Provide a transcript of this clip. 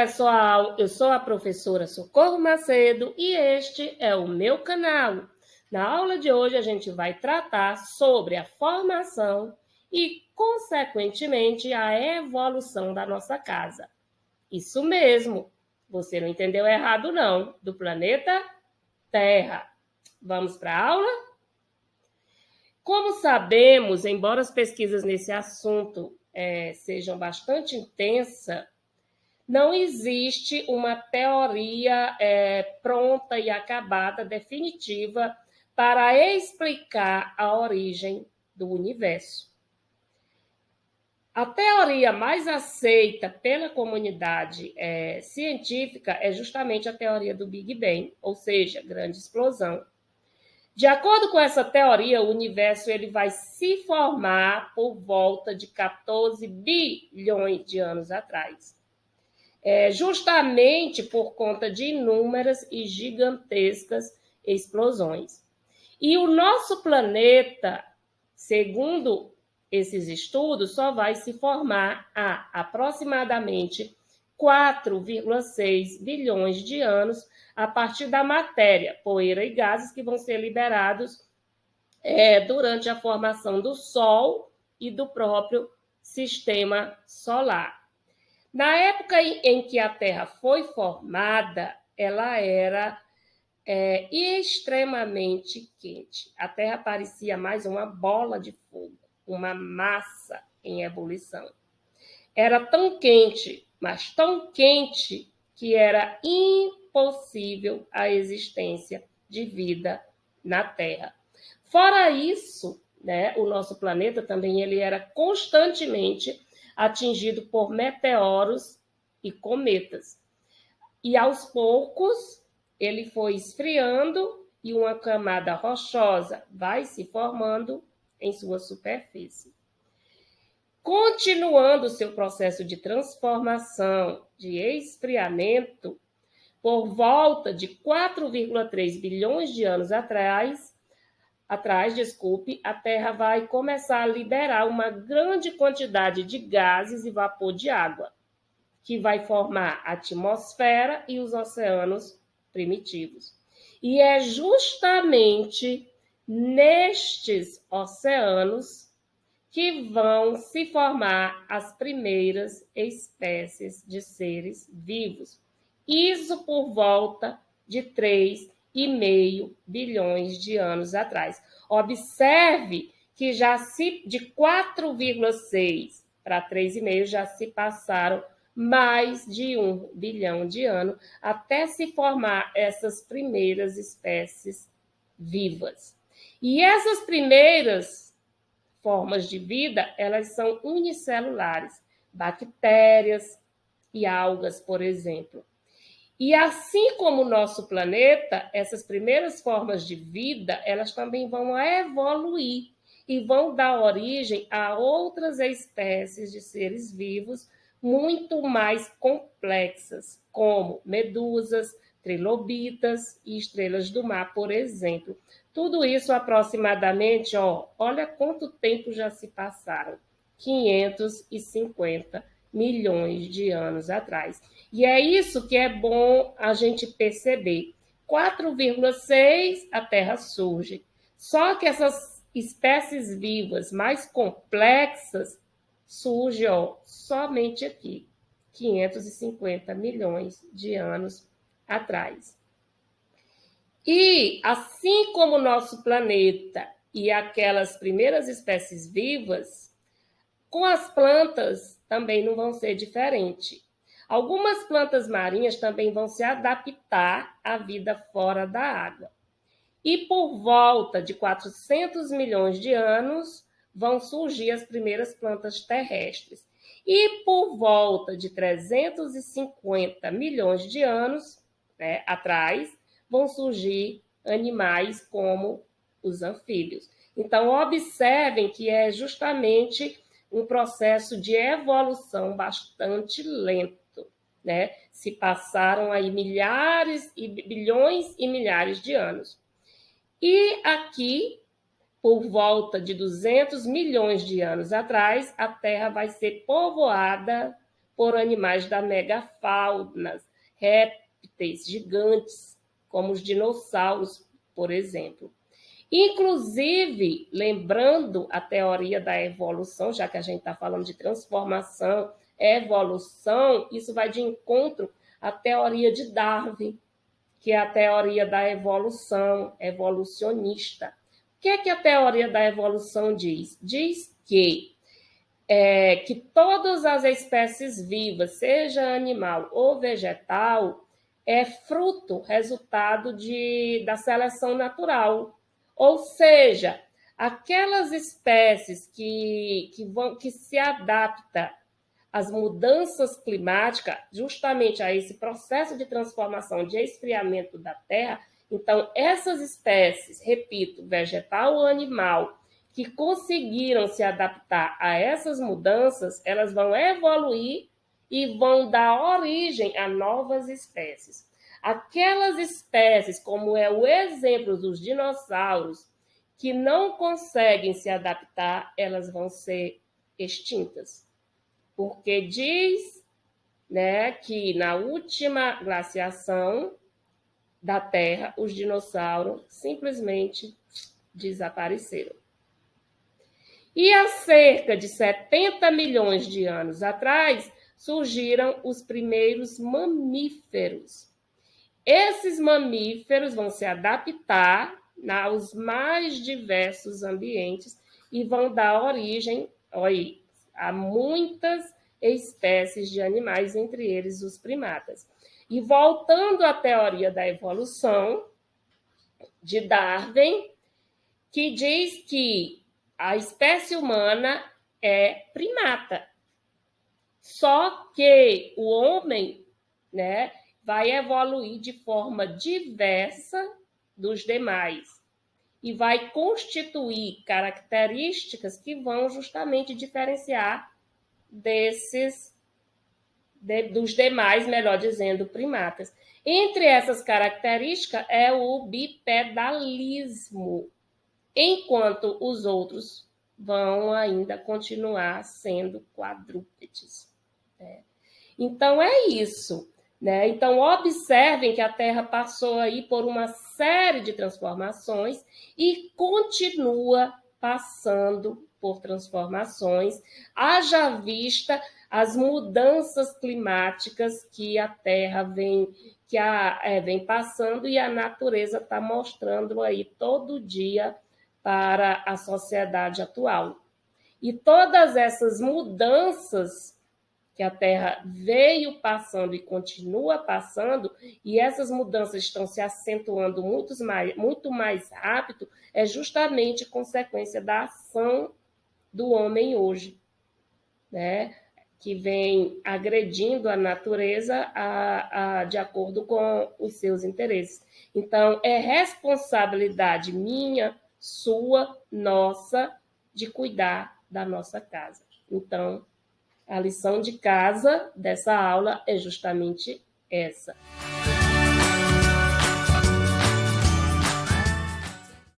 pessoal, eu sou a professora Socorro Macedo e este é o meu canal. Na aula de hoje a gente vai tratar sobre a formação e, consequentemente, a evolução da nossa casa. Isso mesmo, você não entendeu errado não, do planeta Terra. Vamos para a aula? Como sabemos, embora as pesquisas nesse assunto sejam bastante intensas, não existe uma teoria pronta e acabada, definitiva, para explicar a origem do universo. A teoria mais aceita pela comunidade científica é justamente a teoria do Big Bang, ou seja, grande explosão. De acordo com essa teoria, o universo ele vai se formar por volta de 14 bilhões de anos atrás. Justamente por conta de inúmeras e gigantescas explosões. E o nosso planeta, segundo esses estudos, só vai se formar há aproximadamente 4,6 bilhões de anos a partir da matéria, poeira e gases que vão ser liberados durante a formação do Sol e do próprio sistema solar. Na época em que a Terra foi formada, ela era extremamente quente. A Terra parecia mais uma bola de fogo, uma massa em ebulição. Era tão quente, mas tão quente, que era impossível a existência de vida na Terra. Fora isso, o nosso planeta também ele era constantemente atingido por meteoros e cometas. E aos poucos ele foi esfriando e uma camada rochosa vai se formando em sua superfície. Continuando seu processo de transformação, de esfriamento, por volta de 4,3 bilhões de anos atrás, a Terra vai começar a liberar uma grande quantidade de gases e vapor de água, que vai formar a atmosfera e os oceanos primitivos. E é justamente nestes oceanos que vão se formar as primeiras espécies de seres vivos. Isso por volta de 3,5 bilhões de anos atrás. Observe que de 4,6 para 3,5 já se passaram mais de 1 bilhão de anos até se formar essas primeiras espécies vivas. E essas primeiras formas de vida, elas são unicelulares, bactérias e algas, por exemplo. E assim como o nosso planeta, essas primeiras formas de vida, elas também vão evoluir e vão dar origem a outras espécies de seres vivos muito mais complexas, como medusas, trilobitas e estrelas do mar, por exemplo. Tudo isso aproximadamente, olha quanto tempo já se passaram, 550 milhões de anos atrás. E é isso que é bom a gente perceber. 4,6 a Terra surge. Só que essas espécies vivas mais complexas surgem somente aqui, 550 milhões de anos atrás. E assim como o nosso planeta e aquelas primeiras espécies vivas, com as plantas também não vão ser diferente. Algumas plantas marinhas também vão se adaptar à vida fora da água. E por volta de 400 milhões de anos vão surgir as primeiras plantas terrestres. E por volta de 350 milhões de anos atrás, vão surgir animais como os anfíbios. Então, observem que é justamente um processo de evolução bastante lento, Se passaram aí milhares e bilhões e milhares de anos. E aqui, por volta de 200 milhões de anos atrás, a Terra vai ser povoada por animais da megafauna, répteis gigantes, como os dinossauros, por exemplo. Inclusive, lembrando a teoria da evolução, já que a gente está falando de transformação, evolução, isso vai de encontro à teoria de Darwin, que é a teoria da evolução, evolucionista. O que é que a teoria da evolução diz? Diz que todas as espécies vivas, seja animal ou vegetal, é fruto, resultado da seleção natural. Ou seja, aquelas espécies que se adaptam às mudanças climáticas, justamente a esse processo de transformação, de esfriamento da Terra, então essas espécies, repito, vegetal ou animal, que conseguiram se adaptar a essas mudanças, elas vão evoluir e vão dar origem a novas espécies. Aquelas espécies, como é o exemplo dos dinossauros, que não conseguem se adaptar, elas vão ser extintas. Porque diz, né, que na última glaciação da Terra, os dinossauros simplesmente desapareceram. E há cerca de 70 milhões de anos atrás, surgiram os primeiros mamíferos. Esses mamíferos vão se adaptar aos mais diversos ambientes e vão dar origem a muitas espécies de animais, entre eles os primatas. E voltando à teoria da evolução de Darwin, que diz que a espécie humana é primata. Só que o homem, né, vai evoluir de forma diversa dos demais e vai constituir características que vão justamente diferenciar dos demais, melhor dizendo, primatas. Entre essas características é o bipedalismo, enquanto os outros vão ainda continuar sendo quadrúpedes. Então, é isso. Né? Então, observem que a Terra passou aí por uma série de transformações e continua passando por transformações, haja vista as mudanças climáticas que a Terra vem passando e a natureza está mostrando aí todo dia para a sociedade atual. E todas essas mudanças que a Terra veio passando e continua passando, e essas mudanças estão se acentuando muito mais rápido, é justamente consequência da ação do homem hoje, né? Que vem agredindo a natureza de acordo com os seus interesses. Então, é responsabilidade minha, sua, nossa, de cuidar da nossa casa. Então, a lição de casa dessa aula é justamente essa.